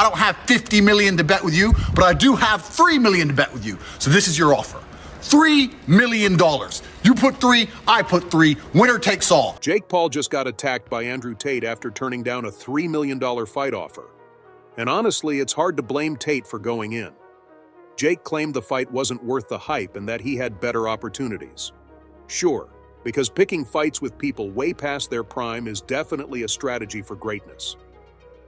I don't have 50 million to bet with you, but I do have 3 million to bet with you. So this is your offer. $3 million. You put 3, I put 3. Winner takes all. Jake Paul just got attacked by Andrew Tate after turning down a $3 million fight offer. And honestly, it's hard to blame Tate for going in. Jake claimed the fight wasn't worth the hype and that he had better opportunities. Sure, because picking fights with people way past their prime is definitely a strategy for greatness.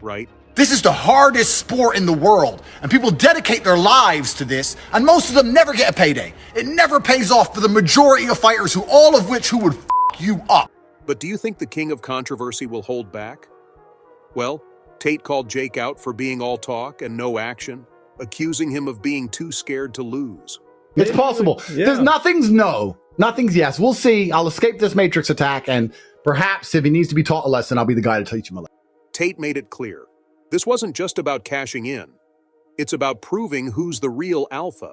Right? This is the hardest sport in the world, and people dedicate their lives to this, and most of them never get a payday. It never pays off for the majority of fighters, all of which would f*** you up. But do you think the king of controversy will hold back? Well, Tate called Jake out for being all talk and no action, accusing him of being too scared to lose. It's possible. Yeah. There's nothing's no, nothing's yes. We'll see. I'll escape this Matrix attack, and perhaps if he needs to be taught a lesson, I'll be the guy to teach him a lesson. Tate made it clear. This wasn't just about cashing in. It's about proving who's the real alpha.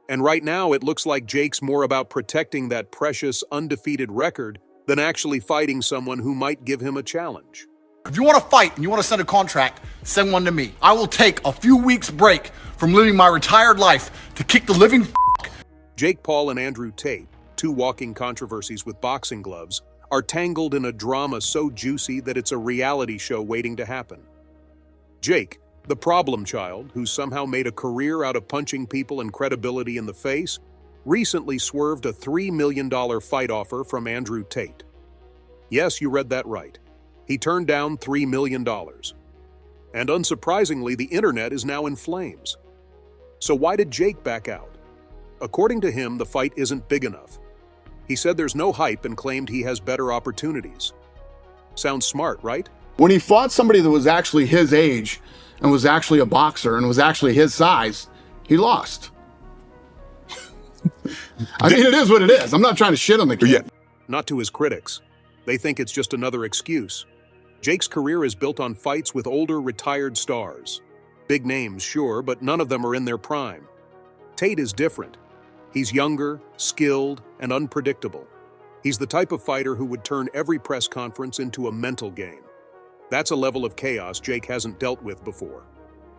And right now, it looks like Jake's more about protecting that precious, undefeated record than actually fighting someone who might give him a challenge. If you want to fight and you want to send a contract, send one to me. I will take a few weeks break from living my retired life to kick the living Jake Paul and Andrew Tate, two walking controversies with boxing gloves, are tangled in a drama so juicy that it's a reality show waiting to happen. Jake, the problem child who somehow made a career out of punching people and credibility in the face, recently swerved a $3 million fight offer from Andrew Tate. Yes, you read that right. He turned down $3 million. And unsurprisingly, the internet is now in flames. So why did Jake back out? According to him, the fight isn't big enough. He said there's no hype and claimed he has better opportunities. Sounds smart, right? When he fought somebody that was actually his age and was actually a boxer and was actually his size, he lost. I mean, it is what it is. I'm not trying to shit on the kid. Yeah. Not to his critics. They think it's just another excuse. Jake's career is built on fights with older, retired stars. Big names, sure, but none of them are in their prime. Tate is different. He's younger, skilled, and unpredictable. He's the type of fighter who would turn every press conference into a mental game. That's a level of chaos Jake hasn't dealt with before.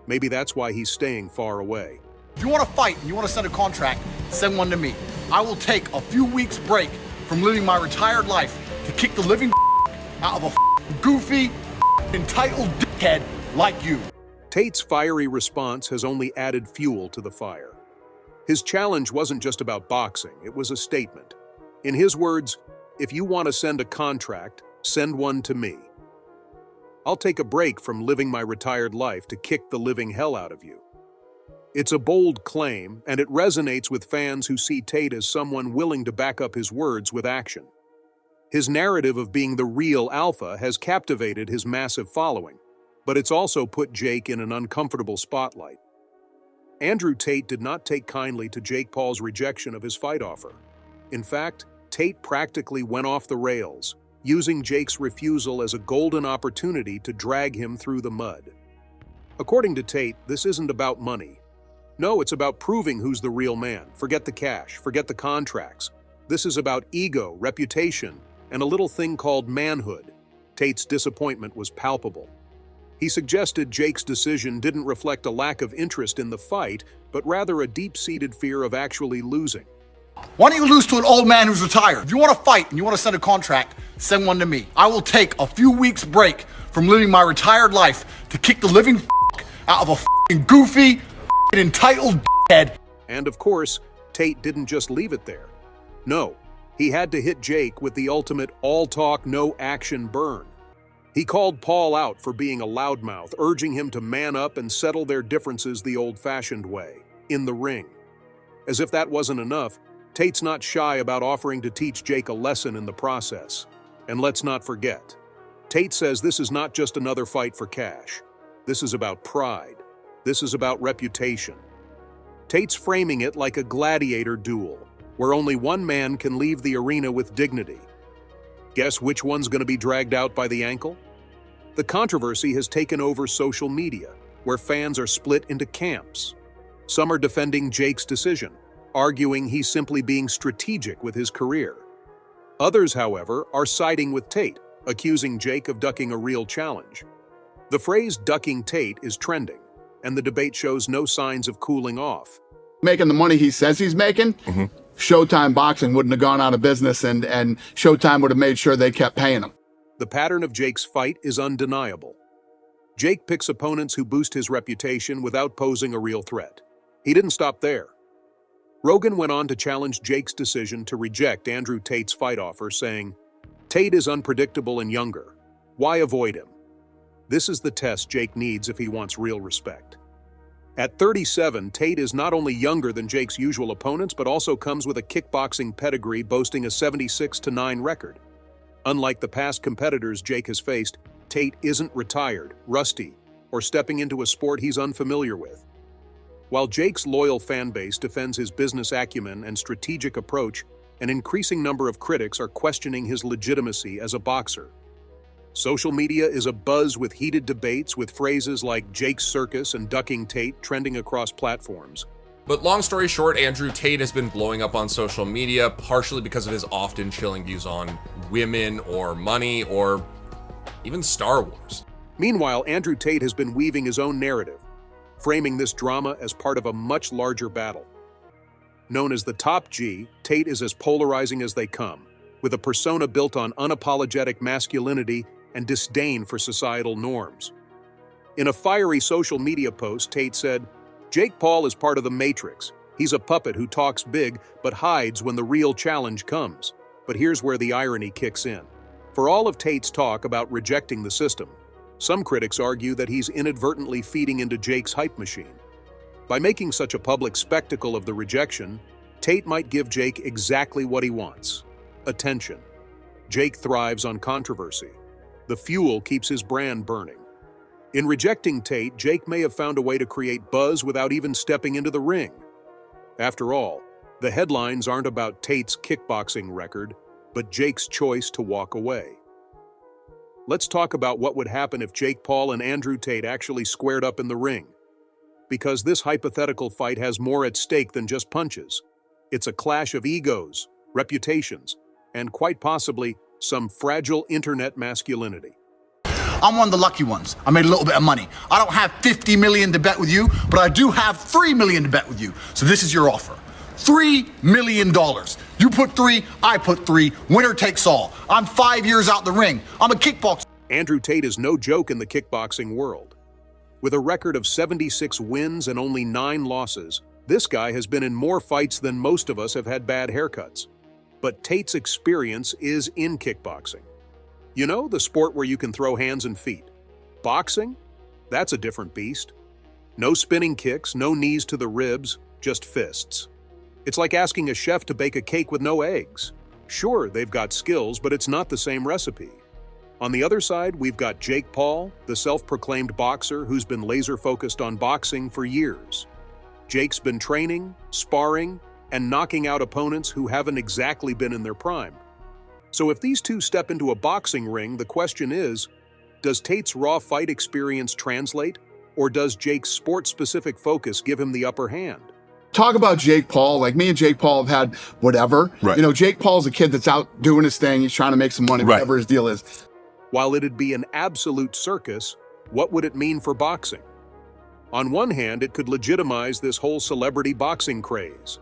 Maybe that's why he's staying far away. If you want to fight and you want to send a contract, send one to me. I will take a few weeks break from living my retired life to kick the living out of a goofy, entitled dickhead like you. Tate's fiery response has only added fuel to the fire. His challenge wasn't just about boxing, it was a statement. In his words, if you want to send a contract, send one to me. I'll take a break from living my retired life to kick the living hell out of you. It's a bold claim, and it resonates with fans who see Tate as someone willing to back up his words with action. His narrative of being the real alpha has captivated his massive following, but it's also put Jake in an uncomfortable spotlight. Andrew Tate did not take kindly to Jake Paul's rejection of his fight offer. In fact, Tate practically went off the rails, using Jake's refusal as a golden opportunity to drag him through the mud. According to Tate, this isn't about money. No, it's about proving who's the real man. Forget the cash, forget the contracts. This is about ego, reputation, and a little thing called manhood. Tate's disappointment was palpable. He suggested Jake's decision didn't reflect a lack of interest in the fight, but rather a deep-seated fear of actually losing. Why don't you lose to an old man who's retired? If you want to fight and you want to send a contract, send one to me. I will take a few weeks break from living my retired life to kick the living out of a goofy, entitled dickhead. And of course, Tate didn't just leave it there. No, he had to hit Jake with the ultimate all-talk, no-action burn. He called Paul out for being a loudmouth, urging him to man up and settle their differences the old-fashioned way, in the ring. As if that wasn't enough, Tate's not shy about offering to teach Jake a lesson in the process. And let's not forget, Tate says this is not just another fight for cash. This is about pride. This is about reputation. Tate's framing it like a gladiator duel, where only one man can leave the arena with dignity. Guess which one's going to be dragged out by the ankle? The controversy has taken over social media, where fans are split into camps. Some are defending Jake's decision, arguing he's simply being strategic with his career. Others, however, are siding with Tate, accusing Jake of ducking a real challenge. The phrase ducking Tate is trending, and the debate shows no signs of cooling off. Making the money he says he's making, Showtime Boxing wouldn't have gone out of business, and Showtime would have made sure they kept paying him. The pattern of Jake's fight is undeniable. Jake picks opponents who boost his reputation without posing a real threat. He didn't stop there. Rogan went on to challenge Jake's decision to reject Andrew Tate's fight offer, saying, "Tate is unpredictable and younger. Why avoid him?" This is the test Jake needs if he wants real respect. At 37, Tate is not only younger than Jake's usual opponents, but also comes with a kickboxing pedigree boasting a 76-9 record. Unlike the past competitors Jake has faced, Tate isn't retired, rusty, or stepping into a sport he's unfamiliar with. While Jake's loyal fan base defends his business acumen and strategic approach, an increasing number of critics are questioning his legitimacy as a boxer. Social media is abuzz with heated debates, with phrases like Jake's circus and ducking Tate trending across platforms. But long story short, Andrew Tate has been blowing up on social media, partially because of his often chilling views on women or money or even Star Wars. Meanwhile, Andrew Tate has been weaving his own narrative, framing this drama as part of a much larger battle. Known as the Top G, Tate is as polarizing as they come, with a persona built on unapologetic masculinity and disdain for societal norms. In a fiery social media post, Tate said, "Jake Paul is part of the Matrix. He's a puppet who talks big but hides when the real challenge comes." But here's where the irony kicks in. For all of Tate's talk about rejecting the system, some critics argue that he's inadvertently feeding into Jake's hype machine. By making such a public spectacle of the rejection, Tate might give Jake exactly what he wants: attention. Jake thrives on controversy. The fuel keeps his brand burning. In rejecting Tate, Jake may have found a way to create buzz without even stepping into the ring. After all, the headlines aren't about Tate's kickboxing record, but Jake's choice to walk away. Let's talk about what would happen if Jake Paul and Andrew Tate actually squared up in the ring. Because this hypothetical fight has more at stake than just punches. It's a clash of egos, reputations, and quite possibly some fragile internet masculinity. I'm one of the lucky ones. I made a little bit of money. I don't have 50 million to bet with you, but I do have 3 million to bet with you. So this is your offer. $3 million. You put 3, I put 3. Winner takes all. I'm 5 years out the ring. I'm a kickboxer. Andrew Tate is no joke in the kickboxing world. With a record of 76 wins and only 9 losses, this guy has been in more fights than most of us have had bad haircuts. But Tate's experience is in kickboxing. You know, the sport where you can throw hands and feet. Boxing? That's a different beast. No spinning kicks, no knees to the ribs, just fists. It's like asking a chef to bake a cake with no eggs. Sure, they've got skills, but it's not the same recipe. On the other side, we've got Jake Paul, the self-proclaimed boxer who's been laser-focused on boxing for years. Jake's been training, sparring, and knocking out opponents who haven't exactly been in their prime. So if these two step into a boxing ring, the question is, does Tate's raw fight experience translate, or does Jake's sport-specific focus give him the upper hand? Talk about Jake Paul. Like, me and Jake Paul have had whatever. Right. You know, Jake Paul's a kid that's out doing his thing. He's trying to make some money, Right. whatever his deal is. While it'd be an absolute circus, what would it mean for boxing? On one hand, it could legitimize this whole celebrity boxing craze.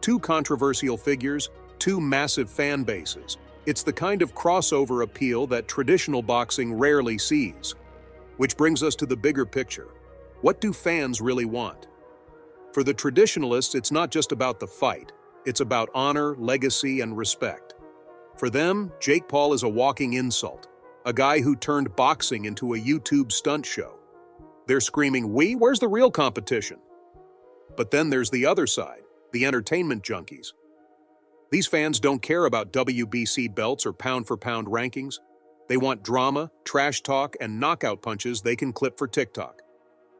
2 controversial figures, 2 massive fan bases. It's the kind of crossover appeal that traditional boxing rarely sees. Which brings us to the bigger picture. What do fans really want? For the traditionalists, it's not just about the fight. It's about honor, legacy, and respect. For them, Jake Paul is a walking insult. A guy who turned boxing into a YouTube stunt show. They're screaming, where's the real competition? But then there's the other side, the entertainment junkies. These fans don't care about WBC belts or pound-for-pound rankings. They want drama, trash talk, and knockout punches they can clip for TikTok.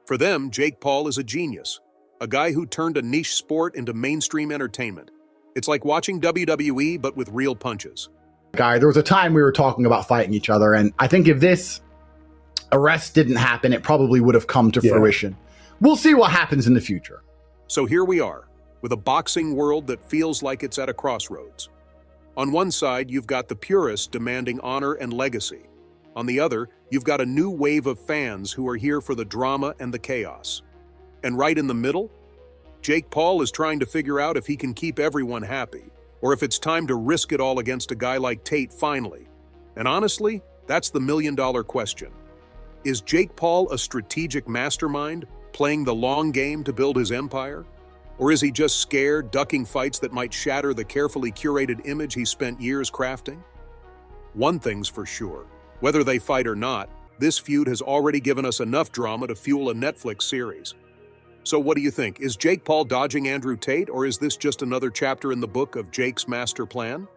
For them, Jake Paul is a genius, a guy who turned a niche sport into mainstream entertainment. It's like watching WWE, but with real punches. Guy, there was a time we were talking about fighting each other, and I think if this arrest didn't happen, it probably would have come to fruition. We'll see what happens in the future. So here we are, with a boxing world that feels like it's at a crossroads. On one side, you've got the purists demanding honor and legacy. On the other, you've got a new wave of fans who are here for the drama and the chaos. And right in the middle, Jake Paul is trying to figure out if he can keep everyone happy, or if it's time to risk it all against a guy like Tate finally. And honestly, that's the million-dollar question. Is Jake Paul a strategic mastermind, playing the long game to build his empire? Or is he just scared, ducking fights that might shatter the carefully curated image he spent years crafting? One thing's for sure. Whether they fight or not, this feud has already given us enough drama to fuel a Netflix series. So what do you think? Is Jake Paul dodging Andrew Tate, or is this just another chapter in the book of Jake's master plan?